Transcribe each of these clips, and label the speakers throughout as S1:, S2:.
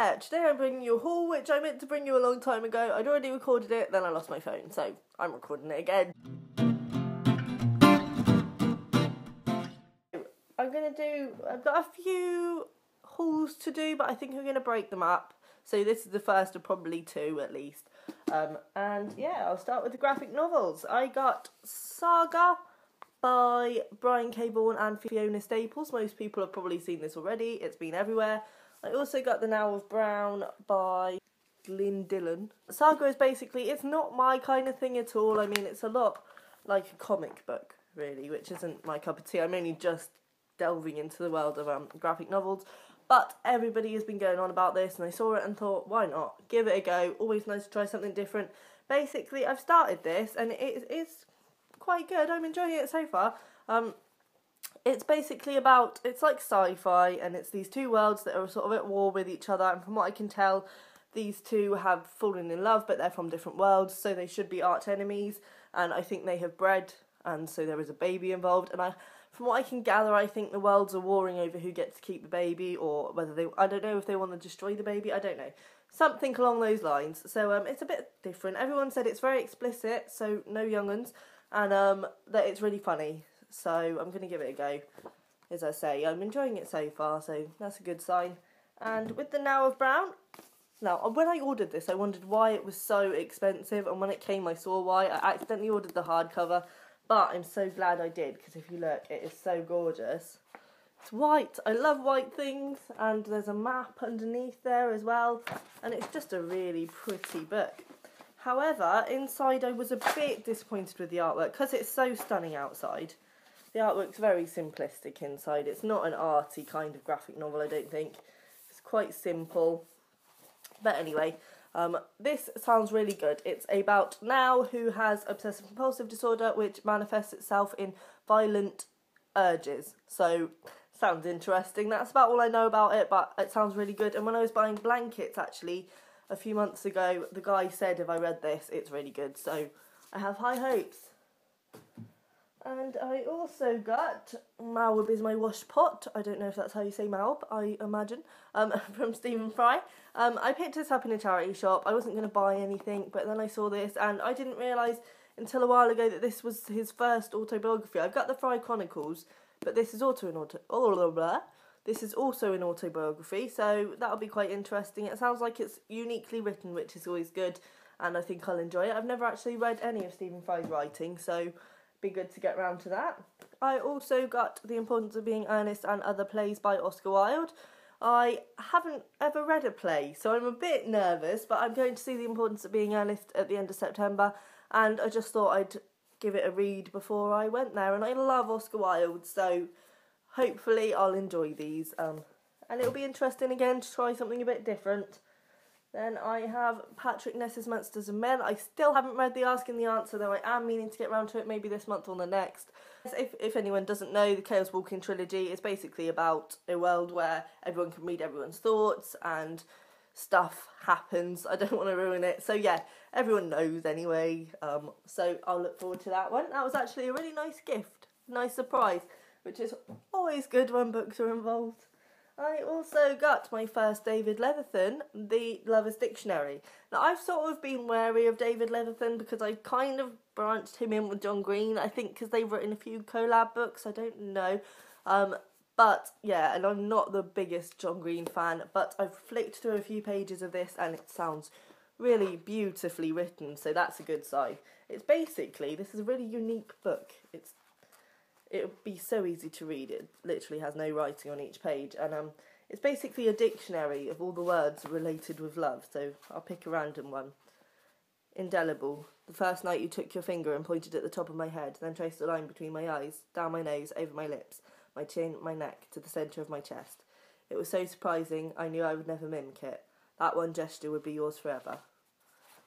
S1: yeah, today I'm bringing you a haul, which I meant to bring you a long time ago. I'd already recorded it, then I lost my phone, so I'm recording it again. I've got a few hauls to do, but I think I'm going to break them up. So this is the first of probably two at least. And yeah, I'll start with the graphic novels. I got Saga by Brian K. Vaughan and Fiona Staples. Most people have probably seen this already. It's been everywhere. I also got The Now of Brown by Lynn Dillon. Saga is basically, it's not my kind of thing at all. I mean, it's a lot like a comic book, really, which isn't my cup of tea. I'm only just delving into the world of graphic novels. But everybody has been going on about this, and I saw it and thought, why not? Give it a go. Always nice to try something different. Basically, I've started this, and it's quite good. I'm enjoying it so far. It's basically about, it's like sci-fi, and it's these two worlds that are sort of at war with each other, and from what I can tell, these two have fallen in love, but they're from different worlds, so they should be arch enemies, and I think they have bred, and so there is a baby involved, and from what I can gather, I think the worlds are warring over who gets to keep the baby, or whether I don't know if they want to destroy the baby, I don't know. Something along those lines, so it's a bit different. Everyone said it's very explicit, so no young uns, and that it's really funny. So I'm going to give it a go. As I say, I'm enjoying it so far, so that's a good sign. And with The Now of Brown, now when I ordered this I wondered why it was so expensive, and when it came I saw why. I accidentally ordered the hardcover, but I'm so glad I did, because if you look, it is so gorgeous. It's white. I love white things, and there's a map underneath there as well, and it's just a really pretty book. However, inside I was a bit disappointed with the artwork, because it's so stunning outside. The artwork's very simplistic inside. It's not an arty kind of graphic novel, I don't think. It's quite simple. But anyway, this sounds really good. It's about Now, who has obsessive compulsive disorder, which manifests itself in violent urges. So, sounds interesting. That's about all I know about it, but it sounds really good. And when I was buying blankets, actually, a few months ago, the guy said if I read this, it's really good. So, I have high hopes. And I also got Malb is My Wash Pot. I don't know if that's how you say Malb, I imagine, from Stephen Fry. I picked this up in a charity shop. I wasn't going to buy anything, but then I saw this, and I didn't realise until a while ago that this was his first autobiography. I've got the Fry Chronicles, but this is also This is also an autobiography, so that'll be quite interesting. It sounds like it's uniquely written, which is always good, and I think I'll enjoy it. I've never actually read any of Stephen Fry's writing, so be good to get round to that. I also got The Importance of Being Earnest and Other Plays by Oscar Wilde. I haven't ever read a play, so I'm a bit nervous, but I'm going to see The Importance of Being Earnest at the end of September, and I just thought I'd give it a read before I went there, and I love Oscar Wilde, so hopefully I'll enjoy these, and it'll be interesting again to try something a bit different. Then I have Patrick Ness's Monsters and Men. I still haven't read The Ask and the Answer, though I am meaning to get round to it maybe this month or the next. If anyone doesn't know, the Chaos Walking trilogy is basically about a world where everyone can read everyone's thoughts and stuff happens. I don't want to ruin it. So yeah, everyone knows anyway. So I'll look forward to that one. That was actually a really nice gift. Nice surprise, which is always good when books are involved. I also got my first David Levithan, The Lover's Dictionary. Now, I've sort of been wary of David Levithan because I kind of branched him in with John Green, I think because they've written a few collab books, I don't know. But, yeah, and I'm not the biggest John Green fan, but I've flicked through a few pages of this and it sounds really beautifully written, so that's a good sign. It's basically, this is a really unique book. It would be so easy to read. It literally has no writing on each page, and it's basically a dictionary of all the words related with love, so I'll pick a random one. Indelible. The first night you took your finger and pointed at the top of my head, then traced a line between my eyes, down my nose, over my lips, my chin, my neck, to the centre of my chest. It was so surprising, I knew I would never mimic it. That one gesture would be yours forever.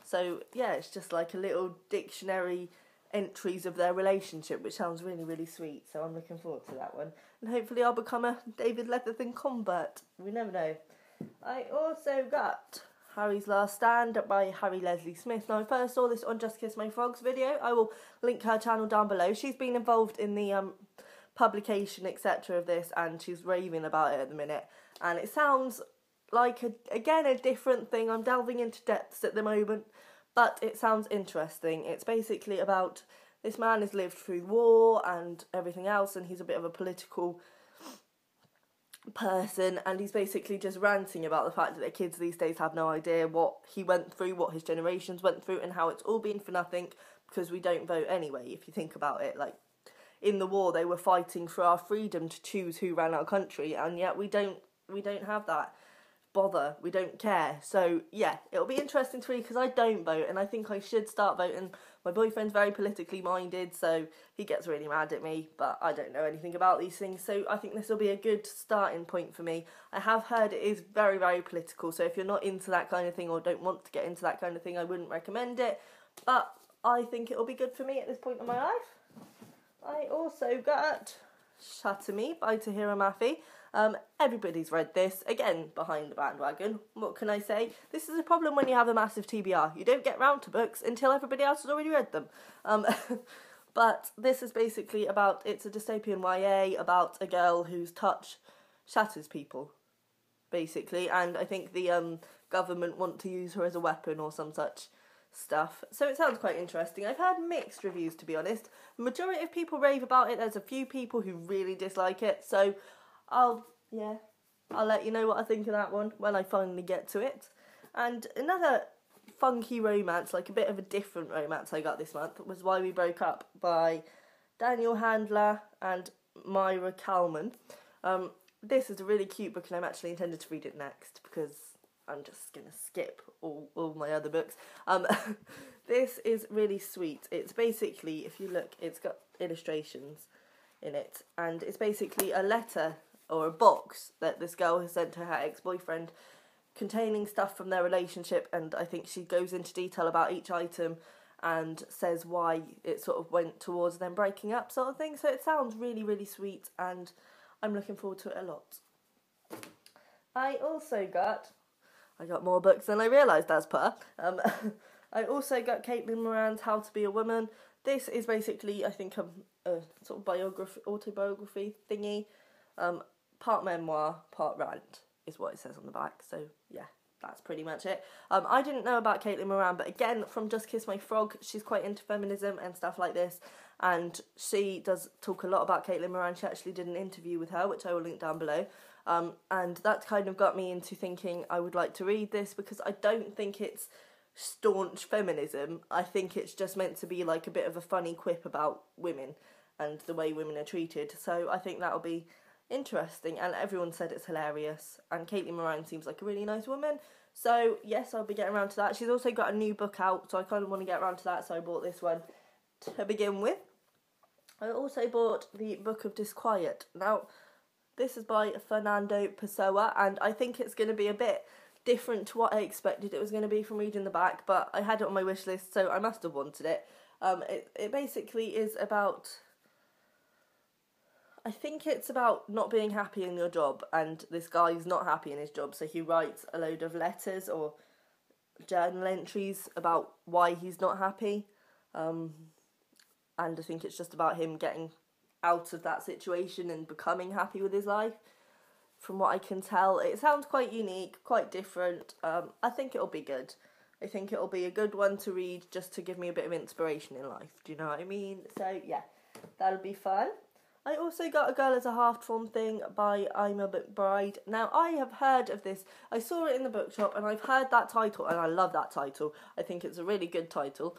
S1: So, yeah, it's just like a little dictionary entries of their relationship, which sounds really, really sweet, so I'm looking forward to that one. And hopefully I'll become a David Levithan convert. We never know. I also got Harry's Last Stand by Harry Leslie Smith. Now, I first saw this on Just Kiss My Frogs video. I will link her channel down below. She's been involved in the publication, etc. of this, and she's raving about it at the minute. And it sounds like, again, a different thing. I'm delving into depths at the moment, but it sounds interesting. It's basically about this man has lived through war and everything else, and he's a bit of a political person, and he's basically just ranting about the fact that the kids these days have no idea what he went through, what his generations went through, and how it's all been for nothing because we don't vote anyway, if you think about it. Like, in the war, they were fighting for our freedom to choose who ran our country, and yet we don't have that. Bother, we don't care. So yeah, it'll be interesting to read because I don't vote, and I think I should start voting. My boyfriend's very politically minded, so he gets really mad at me, but I don't know anything about these things, so I think this will be a good starting point for me. I have heard it is very, very political, so if you're not into that kind of thing or don't want to get into that kind of thing, I wouldn't recommend it, but I think it'll be good for me at this point in my life. I also got Shatter Me by Tahira Mafi. Everybody's read this. Again, behind the bandwagon. What can I say? This is a problem when you have a massive TBR. You don't get round to books until everybody else has already read them. But this is basically about, it's a dystopian YA about a girl whose touch shatters people, basically. And I think the government want to use her as a weapon or some such stuff. So it sounds quite interesting. I've heard mixed reviews, to be honest. The majority of people rave about it. There's a few people who really dislike it. So I'll let you know what I think of that one when I finally get to it. And another funky romance, like a bit of a different romance I got this month, was Why We Broke Up by Daniel Handler and Myra Kalman. This is a really cute book, and I'm actually intended to read it next because I'm just going to skip all my other books. This is really sweet. It's basically, if you look, it's got illustrations in it, and it's basically a letter or a box that this girl has sent to her ex-boyfriend containing stuff from their relationship, and I think she goes into detail about each item and says why it sort of went towards them breaking up, sort of thing. So it sounds really, really sweet, and I'm looking forward to it a lot. I got more books than I realised as per. I also got Caitlin Moran's How to Be a Woman. This is basically, I think, a sort of autobiography thingy. Part memoir, part rant is what it says on the back. So yeah, that's pretty much it. I didn't know about Caitlin Moran, but again, from Just Kiss My Frog, she's quite into feminism and stuff like this, and she does talk a lot about Caitlin Moran. She actually did an interview with her, which I will link down below. And that kind of got me into thinking I would like to read this, because I don't think it's staunch feminism. I think it's just meant to be like a bit of a funny quip about women and the way women are treated. So I think that'll be interesting, and everyone said it's hilarious, and Caitlin Moran seems like a really nice woman, so yes, I'll be getting around to that. She's also got a new book out, so I kind of want to get around to that, so I bought this one to begin with. I also bought the Book of Disquiet. Now, this is by Fernando Pessoa, and I think it's going to be a bit different to what I expected it was going to be from reading the back, but I had it on my wish list, so I must have wanted it. It basically is about, I think it's about not being happy in your job, and this guy is not happy in his job, so he writes a load of letters or journal entries about why he's not happy, and I think it's just about him getting out of that situation and becoming happy with his life. From what I can tell, it sounds quite unique, quite different. I think it'll be good. I think it'll be a good one to read just to give me a bit of inspiration in life, do you know what I mean? So yeah, that'll be fun. I also got A Girl as a Half-Formed Thing by Ima McBride. Now, I have heard of this. I saw it in the bookshop, and I've heard that title, and I love that title. I think it's a really good title,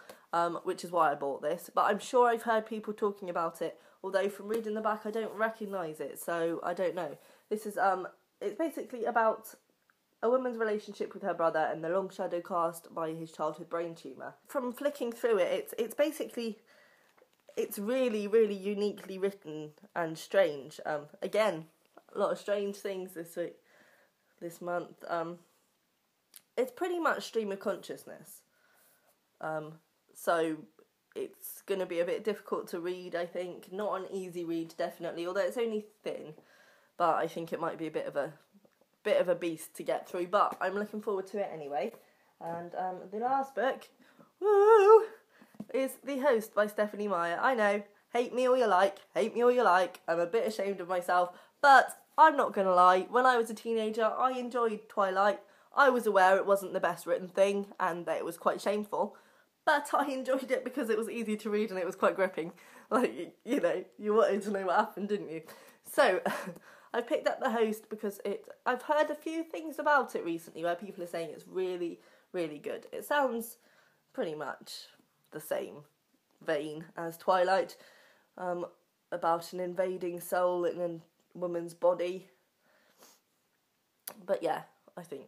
S1: which is why I bought this. But I'm sure I've heard people talking about it, although from reading the back, I don't recognise it, so I don't know. This is, it's basically about a woman's relationship with her brother and the long shadow cast by his childhood brain tumour. From flicking through it, it's basically, it's really, really uniquely written and strange. Again, a lot of strange things this month. It's pretty much stream of consciousness. So it's going to be a bit difficult to read, I think. Not an easy read, definitely, although it's only thin. But I think it might be a bit of a beast to get through. But I'm looking forward to it anyway. And the last book, woo, is The Host by Stephanie Meyer. I know, hate me all you like, I'm a bit ashamed of myself, but I'm not going to lie, when I was a teenager, I enjoyed Twilight. I was aware it wasn't the best written thing, and that it was quite shameful, but I enjoyed it because it was easy to read and it was quite gripping. Like, you know, you wanted to know what happened, didn't you? So, I picked up The Host because I've heard a few things about it recently where people are saying it's really, really good. It sounds pretty much the same vein as Twilight, about an invading soul in a woman's body. But yeah, I think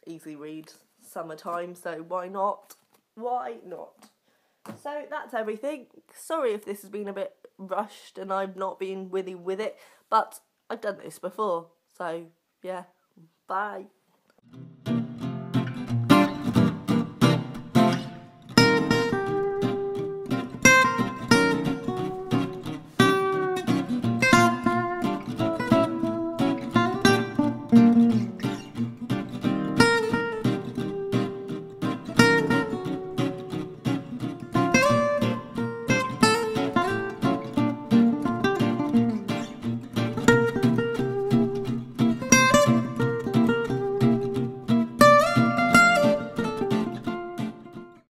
S1: easy read, summertime, so why not? Why not? So that's everything. Sorry if this has been a bit rushed and I've not been witty with it, but I've done this before, so yeah, bye.